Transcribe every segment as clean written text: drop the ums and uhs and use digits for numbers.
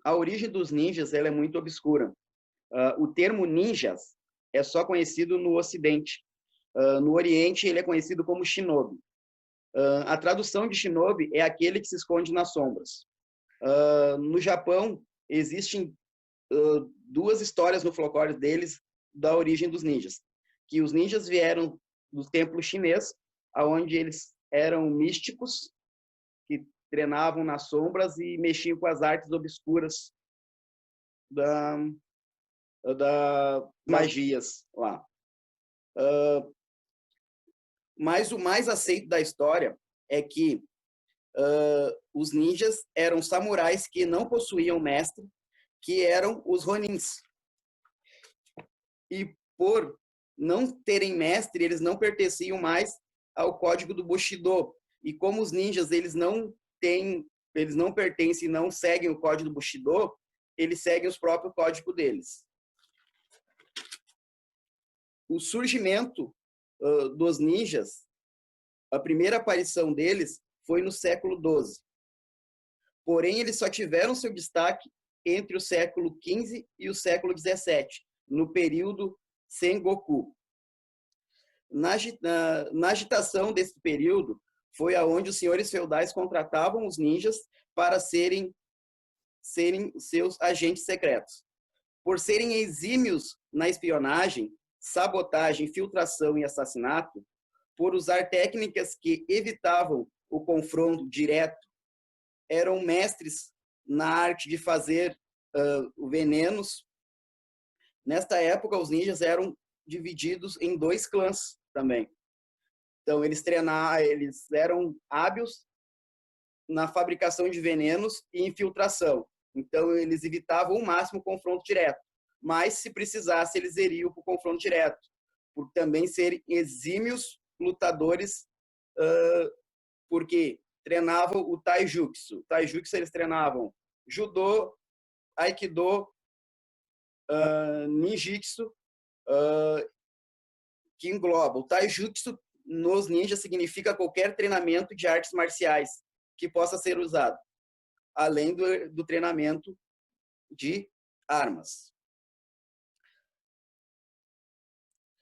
A origem dos ninjas ela é muito obscura. O termo ninjas é só conhecido no Ocidente. No Oriente, ele é conhecido como shinobi. A tradução de shinobi é aquele que se esconde nas sombras. No Japão, existem duas histórias no folclore deles da origem dos ninjas. Que os ninjas vieram do templo chinês, onde eles eram místicos, que treinavam nas sombras e mexiam com as artes obscuras da, da magias lá. Mas o mais aceito da história é que os ninjas eram samurais que não possuíam mestre, que eram os ronins. E por não terem mestre, eles não pertenciam mais ao código do Bushido. E como os ninjas eles não pertencem, não seguem o código do Bushido, eles seguem os próprios códigos deles. O surgimento dos ninjas, a primeira aparição deles foi no século XII. Porém, eles só tiveram seu destaque entre o século XV e o século XVII, no período Sengoku. Na agitação desse período, foi aonde os senhores feudais contratavam os ninjas para serem seus agentes secretos. Por serem exímios na espionagem, sabotagem, infiltração e assassinato, por usar técnicas que evitavam o confronto direto, eram mestres na arte de fazer venenos. Nesta época, os ninjas eram divididos em 2 clãs também. Então, eles eram hábeis na fabricação de venenos e infiltração. Então, eles evitavam ao máximo o confronto direto. Mas, se precisasse, eles iriam para o confronto direto, por também serem exímios lutadores, porque treinavam o taijutsu. Taijutsu eles treinavam judô, aikido, ninjitsu, que engloba. O taijutsu nos ninjas significa qualquer treinamento de artes marciais que possa ser usado, além do treinamento de armas.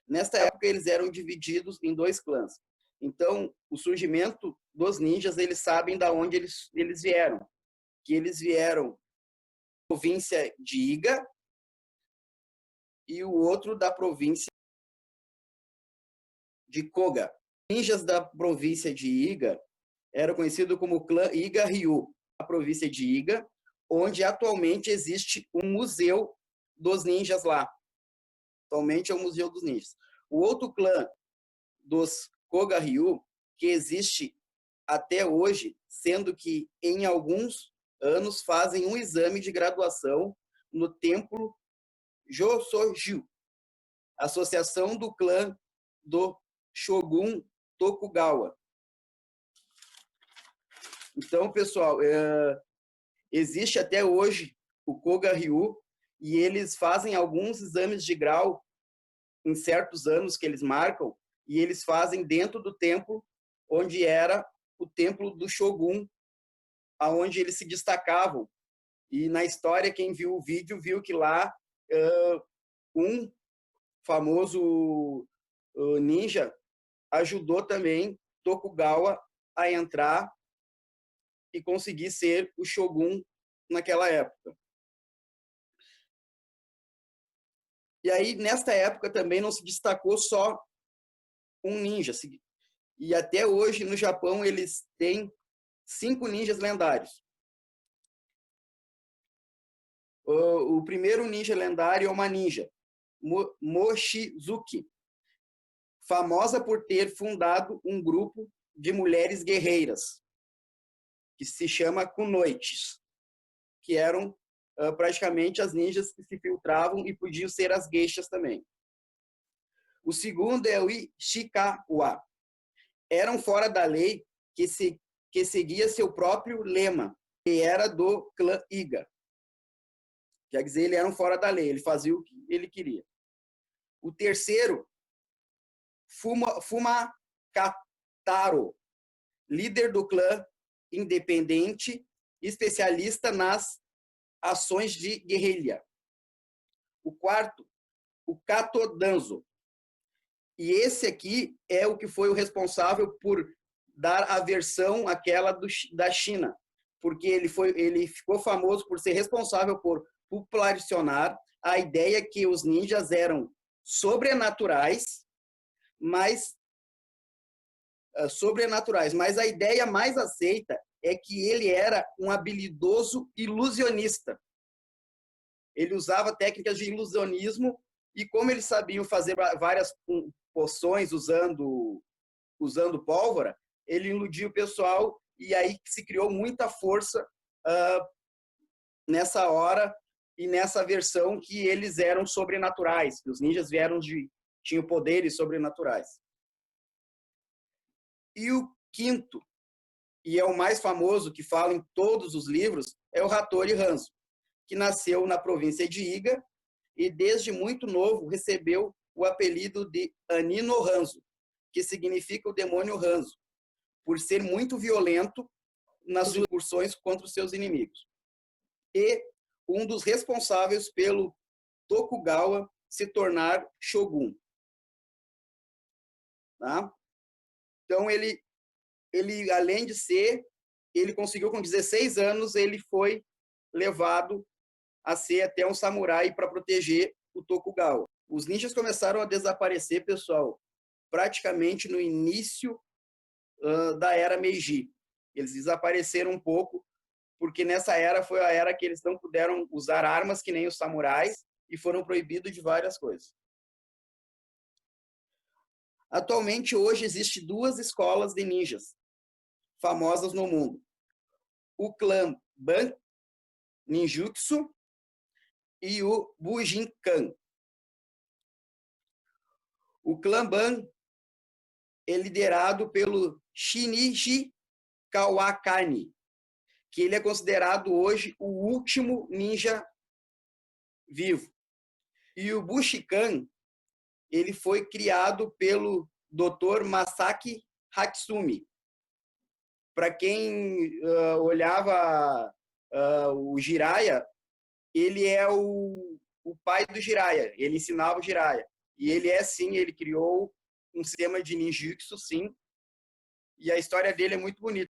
Nesta época, eles eram divididos em 2 clãs. Então, o surgimento dos ninjas, eles sabem de onde eles vieram. Que eles vieram da província de Iga e o outro da província de Koga. Ninjas da província de Iga eram conhecidos como clã Iga-Ryu, a província de Iga, onde atualmente existe um museu dos ninjas lá. Atualmente é o Museu dos Ninjas. O outro clã dos Koga-Ryu, que existe até hoje, sendo que em alguns anos fazem um exame de graduação no templo Josoju, associação do clã do Shogun Tokugawa. Então, pessoal, existe até hoje o Koga-Ryu e eles fazem alguns exames de grau em certos anos que eles marcam e eles fazem dentro do templo onde era o templo do Shogun, aonde eles se destacavam. E na história, quem viu o vídeo viu que lá um famoso ninja ajudou também Tokugawa a entrar e conseguir ser o Shogun naquela época. E aí, nesta época, também não se destacou só um ninja. E até hoje, no Japão, eles têm 5 ninjas lendários. O primeiro ninja lendário é uma ninja, Mochizuki, famosa por ter fundado um grupo de mulheres guerreiras, que se chama Kunoichis, que eram praticamente as ninjas que se filtravam e podiam ser as geishas também. O segundo é o Ishikawa. Eram fora da lei que seguia seu próprio lema, que era do clã Iga. Quer dizer, eles eram fora da lei, ele fazia o que ele queria. O terceiro, Fumakataro, líder do clã independente, especialista nas ações de guerrilha. O quarto, o Katodanzo. E esse aqui é o que foi o responsável por dar a versão aquela da China, porque ele ficou famoso por ser responsável por popularizar a ideia que os ninjas eram sobrenaturais, mas a ideia mais aceita é que ele era um habilidoso ilusionista. Ele usava técnicas de ilusionismo e como eles sabiam fazer várias poções usando pólvora, ele iludia o pessoal e aí se criou muita força nessa hora e nessa versão que eles eram sobrenaturais, que os ninjas tinham poderes sobrenaturais. E o quinto, e é o mais famoso, que fala em todos os livros, é o Hattori Hanzo, que nasceu na província de Iga e desde muito novo recebeu o apelido de Anino Hanzo, que significa o demônio Hanzo, por ser muito violento nas incursões contra os seus inimigos. E um dos responsáveis pelo Tokugawa se tornar shogun. Tá? Então, ele, além de ele conseguiu, com 16 anos, ele foi levado a ser até um samurai para proteger o Tokugawa. Os ninjas começaram a desaparecer, pessoal, praticamente no início da era Meiji. Eles desapareceram um pouco, porque nessa era foi a era que eles não puderam usar armas que nem os samurais e foram proibidos de várias coisas. Atualmente, hoje, existem 2 escolas de ninjas famosas no mundo. O clã Ban Ninjutsu e o Bujinkan. O clã Ban é liderado pelo Shinichi Kawakami, que ele é considerado hoje o último ninja vivo. E o Bushikan, ele foi criado pelo Dr. Masaki Hatsumi. Para quem olhava o Jiraiya, ele é o pai do Jiraiya, ele ensinava o Jiraiya. E ele sim, ele criou um sistema de ninjutsu, sim, e a história dele é muito bonita.